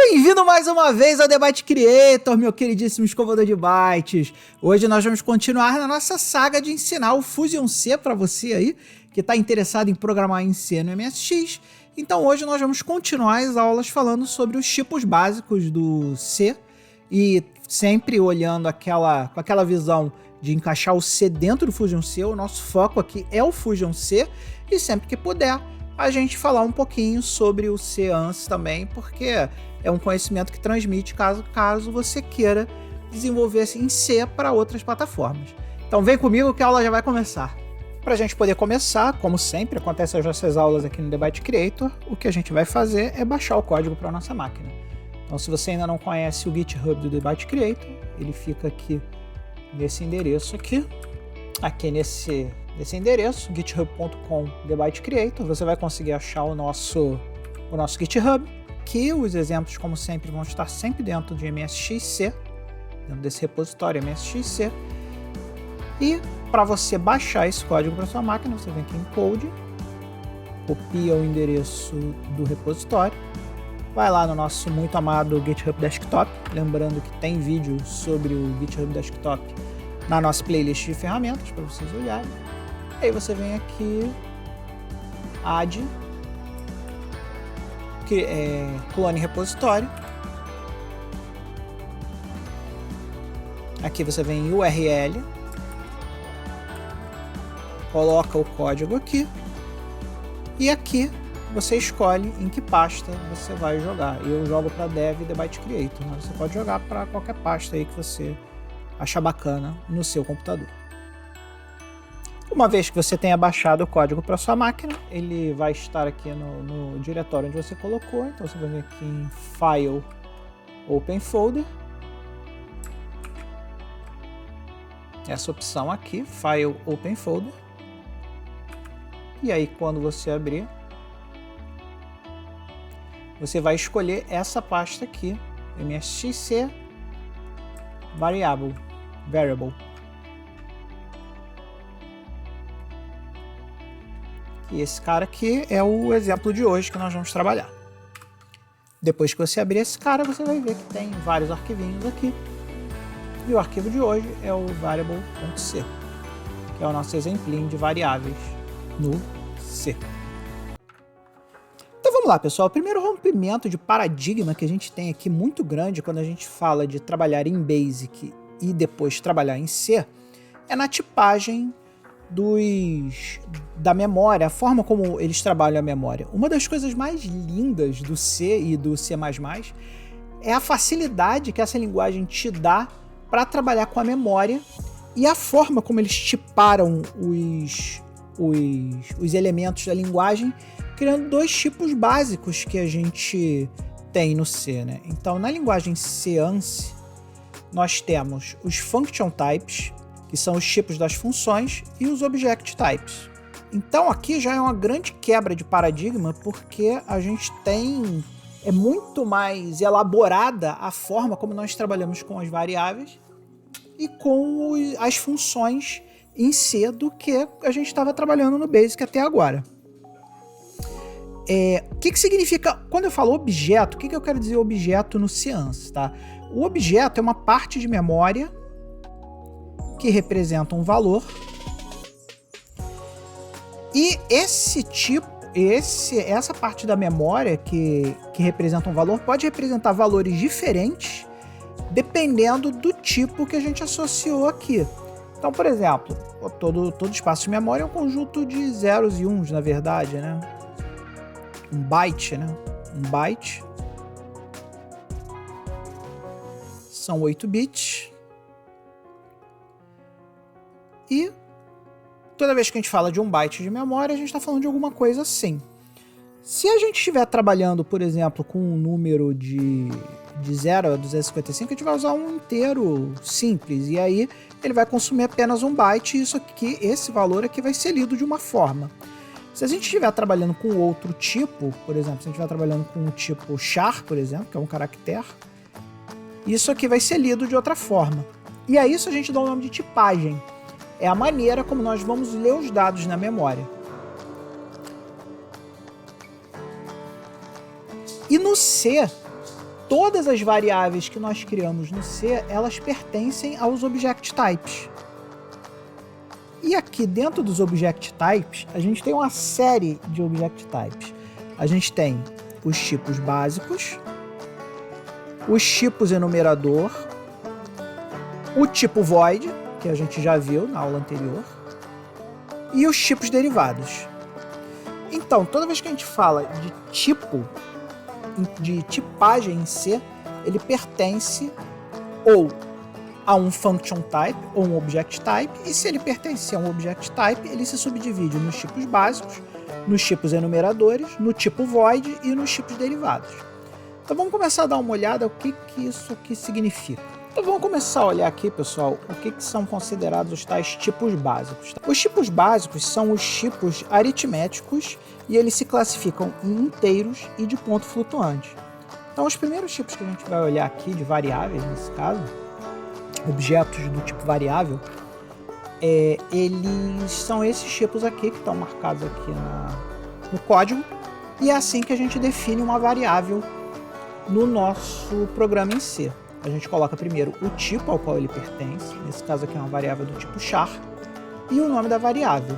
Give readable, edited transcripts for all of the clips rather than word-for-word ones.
Bem-vindo mais uma vez ao Debate Creator, meu queridíssimo escovador de bytes. Hoje nós vamos continuar na nossa saga de ensinar o Fusion C para você aí, que está interessado em programar em C no MSX. Então hoje nós vamos continuar as aulas falando sobre os tipos básicos do C e sempre olhando com aquela visão de encaixar o C dentro do Fusion C. O nosso foco aqui é o Fusion C e sempre que puder a gente falar um pouquinho sobre o C ANSI também, porque é um conhecimento que transmite caso você queira desenvolver em C para outras plataformas. Então vem comigo que a aula já vai começar. Para a gente poder começar, como sempre acontece as nossas aulas aqui no Debate Creator, o que a gente vai fazer é baixar o código para a nossa máquina. Então se você ainda não conhece o GitHub do Debate Creator, ele fica aqui nesse endereço aqui nesse endereço, github.com/debatecreator, você vai conseguir achar o nosso GitHub, que os exemplos, como sempre, vão estar sempre dentro de MSXC, dentro desse repositório MSXC. E para você baixar esse código para sua máquina, você vem aqui em Code, copia o endereço do repositório, vai lá no nosso muito amado GitHub Desktop, lembrando que tem vídeo sobre o GitHub Desktop na nossa playlist de ferramentas para vocês olharem. Aí você vem aqui, add, clone repositório. Aqui você vem em URL, coloca o código aqui e aqui você escolhe em que pasta você vai jogar. Eu jogo para Dev e Debate Creator, mas você pode jogar para qualquer pasta aí que você achar bacana no seu computador. Uma vez que você tenha baixado o código para sua máquina, ele vai estar aqui no diretório onde você colocou. Então você vai vir aqui em File, Open Folder. Essa opção aqui, File, Open Folder. E aí quando você abrir, você vai escolher essa pasta aqui, MSXC Variable. E esse cara aqui é o exemplo de hoje que nós vamos trabalhar. Depois que você abrir esse cara, você vai ver que tem vários arquivinhos aqui. E o arquivo de hoje é o variable.c, que é o nosso exemplinho de variáveis no C. Então vamos lá, pessoal. O primeiro rompimento de paradigma que a gente tem aqui muito grande quando a gente fala de trabalhar em BASIC e depois trabalhar em C é na tipagem da memória, a forma como eles trabalham a memória. Uma das coisas mais lindas do C e do C++ é a facilidade que essa linguagem te dá para trabalhar com a memória e a forma como eles tiparam os elementos da linguagem, criando dois tipos básicos que a gente tem no C, né? Então, na linguagem C ANSI, nós temos os function types, que são os tipos das funções, e os object types. Então aqui já é uma grande quebra de paradigma, porque a gente é muito mais elaborada a forma como nós trabalhamos com as variáveis e com as funções em C do que a gente estava trabalhando no BASIC até agora. O que significa, quando eu falo objeto, o que eu quero dizer objeto no C ANSI, tá? O objeto é uma parte de memória que representa um valor, e essa parte da memória que representa um valor pode representar valores diferentes dependendo do tipo que a gente associou aqui. Então, por exemplo, todo espaço de memória é um conjunto de zeros e uns, na verdade, né? Um byte, né? Um byte são 8 bits. E toda vez que a gente fala de um byte de memória, a gente está falando de alguma coisa assim. Se a gente estiver trabalhando, por exemplo, com um número de 0 a 255, a gente vai usar um inteiro simples. E aí ele vai consumir apenas um byte, e esse valor aqui vai ser lido de uma forma. Se a gente estiver trabalhando com outro tipo, por exemplo, se a gente estiver trabalhando com o tipo char, por exemplo, que é um caractere, isso aqui vai ser lido de outra forma. E a isso a gente dá o nome de tipagem. É a maneira como nós vamos ler os dados na memória. E no C, todas as variáveis que nós criamos no C, elas pertencem aos object types. E aqui dentro dos object types, a gente tem uma série de object types. A gente tem os tipos básicos, os tipos enumerador, o tipo void, que a gente já viu na aula anterior, e os tipos derivados. Então, toda vez que a gente fala de tipo, de tipagem em C, ele pertence ou a um function type ou um object type, e se ele pertencer a um object type, ele se subdivide nos tipos básicos, nos tipos enumeradores, no tipo void e nos tipos derivados. Então vamos começar a dar uma olhada o que isso aqui significa. Então vamos começar a olhar aqui, pessoal, o que são considerados os tais tipos básicos. Os tipos básicos são os tipos aritméticos e eles se classificam em inteiros e de ponto flutuante. Então os primeiros tipos que a gente vai olhar aqui, de variáveis nesse caso, objetos do tipo variável, eles são esses tipos aqui que estão marcados aqui no código, e é assim que a gente define uma variável no nosso programa em C. A gente coloca primeiro o tipo ao qual ele pertence, nesse caso aqui é uma variável do tipo char, e o nome da variável.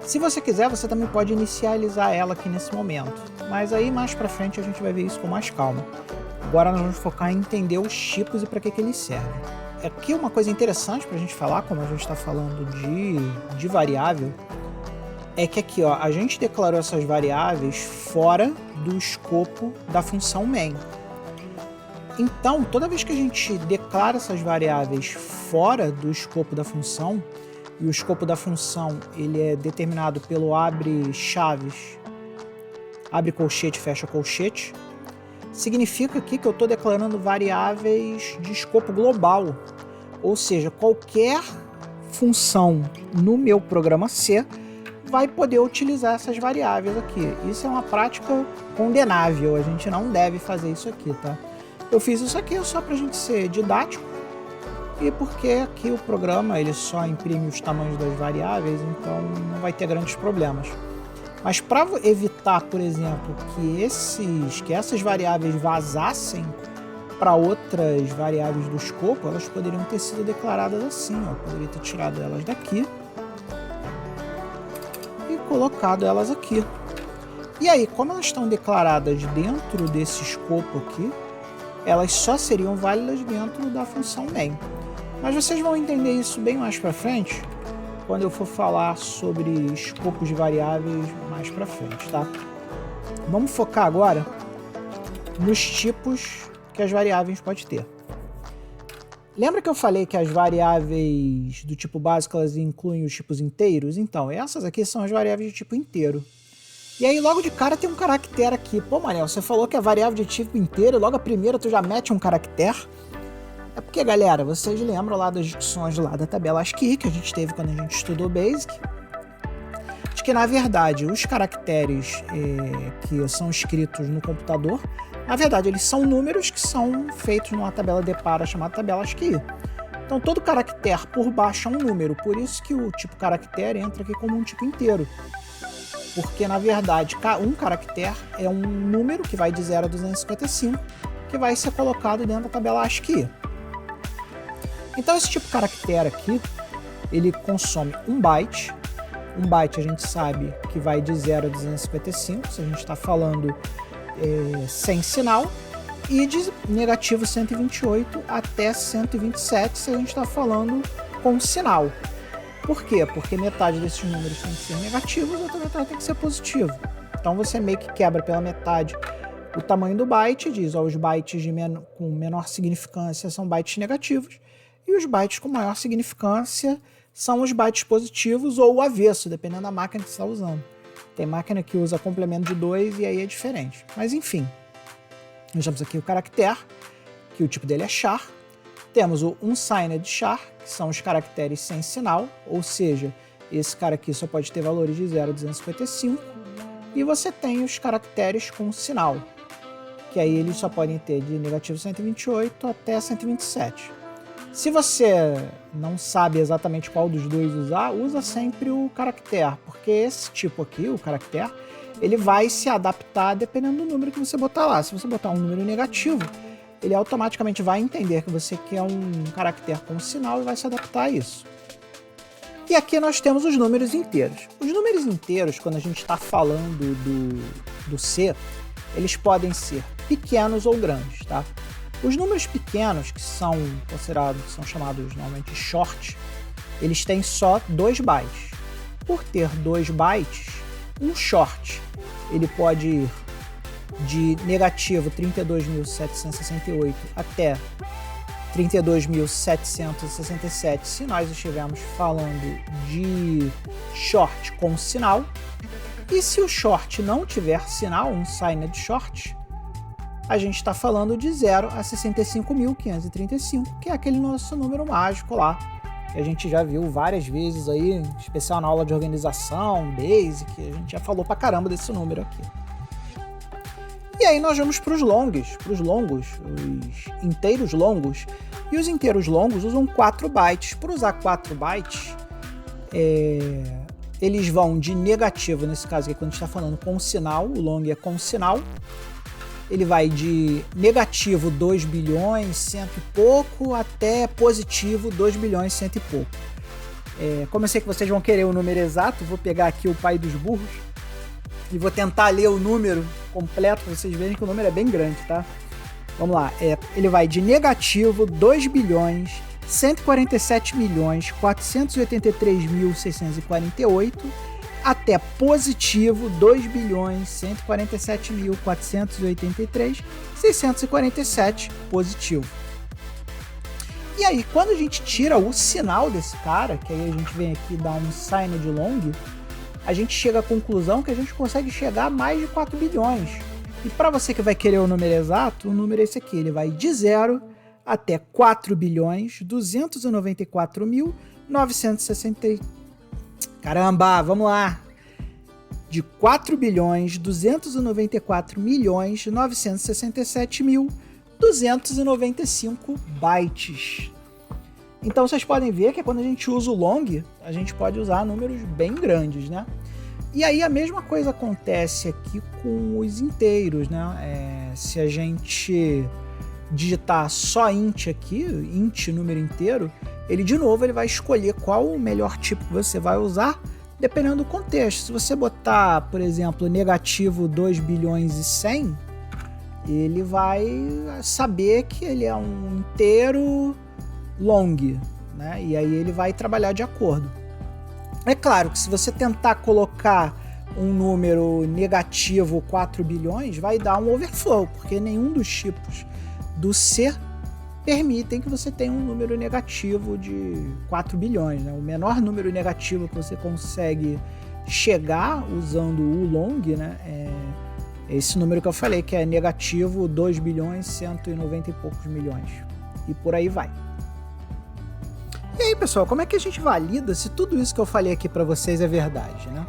Se você quiser, você também pode inicializar ela aqui nesse momento, mas aí mais pra frente a gente vai ver isso com mais calma. Agora nós vamos focar em entender os tipos e para que eles servem. Aqui uma coisa interessante para a gente falar, como a gente está falando de variável, é que aqui ó, a gente declarou essas variáveis fora do escopo da função main. Então, toda vez que a gente declara essas variáveis fora do escopo da função, e o escopo da função ele é determinado pelo abre chaves, abre colchete, fecha colchete, significa aqui que eu estou declarando variáveis de escopo global, ou seja, qualquer função no meu programa C vai poder utilizar essas variáveis aqui. Isso é uma prática condenável, a gente não deve fazer isso aqui, tá? Eu fiz isso aqui só para a gente ser didático e porque aqui o programa ele só imprime os tamanhos das variáveis, então não vai ter grandes problemas. Mas para evitar, por exemplo, que essas variáveis vazassem para outras variáveis do escopo, elas poderiam ter sido declaradas assim, ó. Eu poderia ter tirado elas daqui e colocado elas aqui. E aí, como elas estão declaradas dentro desse escopo aqui, elas só seriam válidas dentro da função main. Mas vocês vão entender isso bem mais para frente, quando eu for falar sobre escopos de variáveis mais para frente, tá? Vamos focar agora nos tipos que as variáveis podem ter. Lembra que eu falei que as variáveis do tipo básico elas incluem os tipos inteiros? Então, essas aqui são as variáveis de tipo inteiro. E aí, logo de cara, tem um caractere aqui. Pô, Manel, você falou que é variável de tipo inteiro, logo a primeira tu já mete um caractere? É porque, galera, vocês lembram lá das discussões lá da tabela ASCII que a gente teve quando a gente estudou Basic? De que, na verdade, os caracteres que são escritos no computador, na verdade, eles são números que são feitos numa tabela de para chamada tabela ASCII. Então, todo caractere por baixo é um número, por isso que o tipo caractere entra aqui como um tipo inteiro. Porque, na verdade, um caractere é um número que vai de 0 a 255, que vai ser colocado dentro da tabela ASCII. Então esse tipo de caractere aqui, ele consome 1 byte. 1 byte a gente sabe que vai de 0 a 255, se a gente está falando sem sinal, e de negativo 128 até 127, se a gente está falando com sinal. Por quê? Porque metade desses números tem que ser negativos e outra metade tem que ser positivo. Então você meio que quebra pela metade o tamanho do byte, diz ó, os bytes com menor significância são bytes negativos, e os bytes com maior significância são os bytes positivos ou o avesso, dependendo da máquina que você está usando. Tem máquina que usa complemento de 2 e aí é diferente. Mas enfim, nós temos aqui o caractere, que o tipo dele é char. Temos o unsigned char, que são os caracteres sem sinal, ou seja, esse cara aqui só pode ter valores de 0 a 255. E você tem os caracteres com sinal, que aí eles só podem ter de negativo 128 até 127. Se você não sabe exatamente qual dos dois usar, usa sempre o caractere, porque esse tipo aqui, o caractere, ele vai se adaptar dependendo do número que você botar lá. Se você botar um número negativo, ele automaticamente vai entender que você quer um caractere com sinal e vai se adaptar a isso. E aqui nós temos os números inteiros. Os números inteiros, quando a gente está falando do C, eles podem ser pequenos ou grandes, tá? Os números pequenos, que são considerados, são chamados normalmente short, eles têm só 2 bytes. Por ter 2 bytes, um short, ele pode ir de negativo 32.768 até 32.767, se nós estivermos falando de short com sinal. E se o short não tiver sinal, um signed short, a gente está falando de 0 a 65.535, que é aquele nosso número mágico lá, que a gente já viu várias vezes aí, em especial na aula de organização, Basic, a gente já falou pra caramba desse número aqui. E aí nós vamos para os longos, os inteiros longos, e os inteiros longos usam 4 bytes. Por usar 4 bytes, eles vão de negativo, nesse caso aqui, quando a gente está falando com sinal, o long é com sinal, ele vai de negativo 2 bilhões, cento e pouco, até positivo 2 bilhões, cento e pouco. Como eu sei que vocês vão querer o número exato, vou pegar aqui o pai dos burros e vou tentar ler o número completo para vocês verem que o número é bem grande, tá? Vamos lá, ele vai de negativo 2 bilhões, 147 milhões, 483.648 até positivo 2 bilhões, 147.483.647 positivo. E aí, quando a gente tira o sinal desse cara, que aí a gente vem aqui dar um signed long, a gente chega à conclusão que a gente consegue chegar a mais de 4 bilhões. E para você que vai querer o número exato, o número é esse aqui, ele vai de 0 até 4 bilhões, 294.960... Caramba, vamos lá! De 4 bilhões, 294.967.295 bytes. Então vocês podem ver que quando a gente usa o long, a gente pode usar números bem grandes, né? E aí a mesma coisa acontece aqui com os inteiros, né? Se a gente digitar só int aqui, int número inteiro, ele de novo vai escolher qual o melhor tipo que você vai usar, dependendo do contexto. Se você botar, por exemplo, negativo 2 bilhões e 100, ele vai saber que ele é um inteiro long, né? E aí ele vai trabalhar de acordo. É claro que se você tentar colocar um número negativo 4 bilhões, vai dar um overflow, porque nenhum dos tipos do C permitem que você tenha um número negativo de 4 bilhões. Né? O menor número negativo que você consegue chegar usando o long, né, é esse número que eu falei, que é negativo 2 bilhões, 190 e poucos milhões. E por aí vai. E aí, pessoal, como é que a gente valida se tudo isso que eu falei aqui para vocês é verdade, né?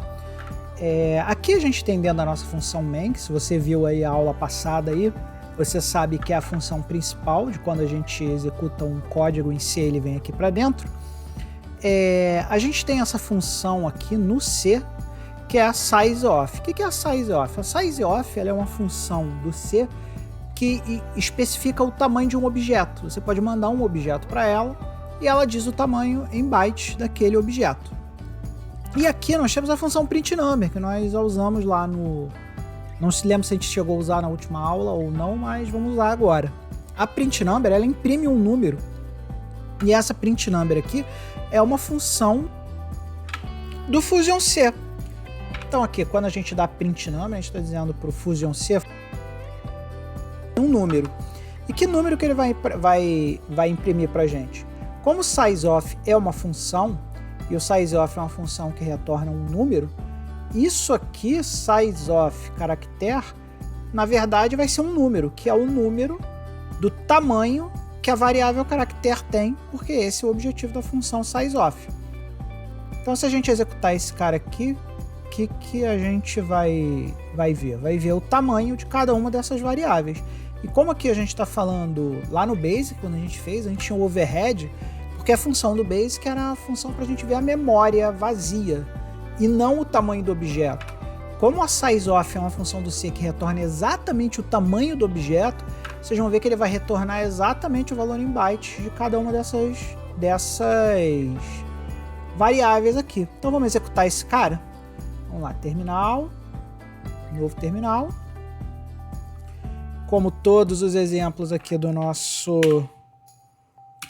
Aqui a gente tem dentro da nossa função main, que se você viu aí a aula passada aí, você sabe que é a função principal de quando a gente executa um código em C, ele vem aqui para dentro. A gente tem essa função aqui no C, que é a sizeOf. O que é a sizeOf? A sizeOf ela é uma função do C que especifica o tamanho de um objeto. Você pode mandar um objeto para ela e ela diz o tamanho em bytes daquele objeto. E aqui nós temos a função printNumber, que nós já usamos lá no... Não se lembra se a gente chegou a usar na última aula ou não, mas vamos usar agora. A printNumber, ela imprime um número, e essa printNumber aqui é uma função do Fusion C. Então aqui, quando a gente dá printNumber, a gente está dizendo para o Fusion C um número. E que número que ele vai imprimir para a gente? Como o sizeOf é uma função, e o sizeOf é uma função que retorna um número, isso aqui, sizeOf caractere, na verdade vai ser um número, que é o número do tamanho que a variável caractere tem, porque esse é o objetivo da função sizeOf. Então se a gente executar esse cara aqui, o que a gente vai ver? Vai ver o tamanho de cada uma dessas variáveis. E como aqui a gente está falando lá no Basic, quando a gente tinha um overhead, porque a função do Basic era a função para a gente ver a memória vazia e não o tamanho do objeto. como a sizeOf é uma função do C que retorna exatamente o tamanho do objeto, vocês vão ver que ele vai retornar exatamente o valor em bytes de cada uma dessas variáveis aqui. Então vamos executar esse cara. Vamos lá, terminal, novo terminal. Como todos os exemplos aqui do nosso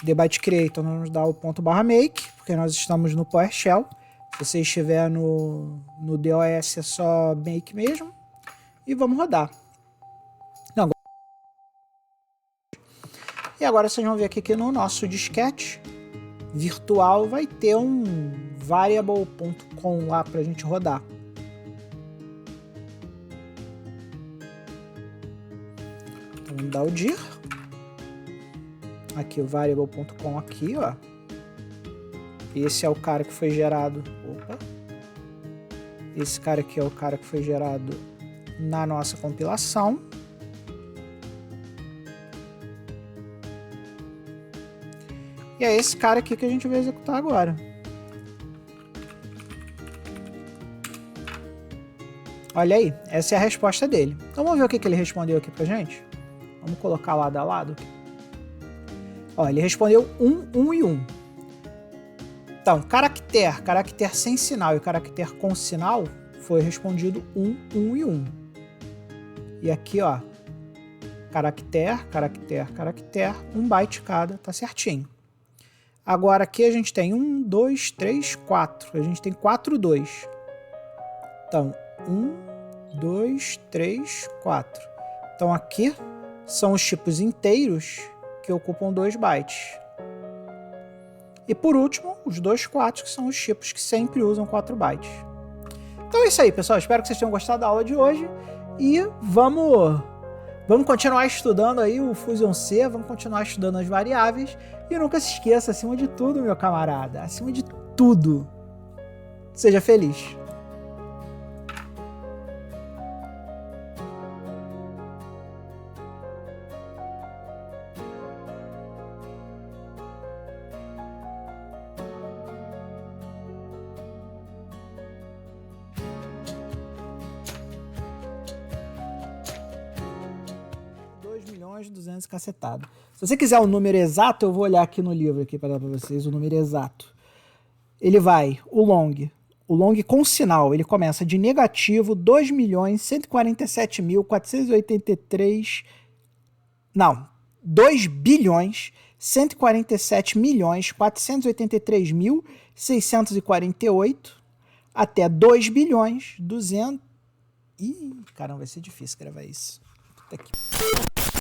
debate creator, nós vamos dar o .make, porque nós estamos no PowerShell. Se você estiver no DOS é só make mesmo. E vamos rodar. Não, e agora vocês vão ver aqui que no nosso disquete virtual vai ter um variable.com lá para a gente rodar. Então vamos dar o dir. Aqui o variable.com aqui, ó. Esse é o cara que foi gerado. Opa. Esse cara aqui é o cara que foi gerado na nossa compilação. E é esse cara aqui que a gente vai executar agora. Olha aí, essa é a resposta dele. Então vamos ver o que ele respondeu aqui pra gente? Vamos colocar lado a lado. Ó, ele respondeu 1, 1 e 1. Então, caractere sem sinal e caractere com sinal foi respondido 1, 1 e 1. E aqui, ó, caractere, 1 byte cada, tá certinho. Agora aqui a gente tem 1, 2, 3, 4. A gente tem 4, 2. Então, 1, 2, 3, 4. Então aqui são os tipos inteiros que ocupam 2 bytes. E por último, os 2 4, que são os tipos que sempre usam 4 bytes. Então é isso aí, pessoal. Espero que vocês tenham gostado da aula de hoje. E vamos continuar estudando aí o Fusion C, vamos continuar estudando as variáveis. E nunca se esqueça, acima de tudo, meu camarada, acima de tudo, seja feliz. Cacetado. Se você quiser o número exato, eu vou olhar aqui no livro aqui para dar para vocês o número exato. Ele vai, o long com sinal, ele começa de negativo 2.147.483, não, 2.147.483.648 até 2.200. Ih, caramba, vai ser difícil gravar isso. Puta que...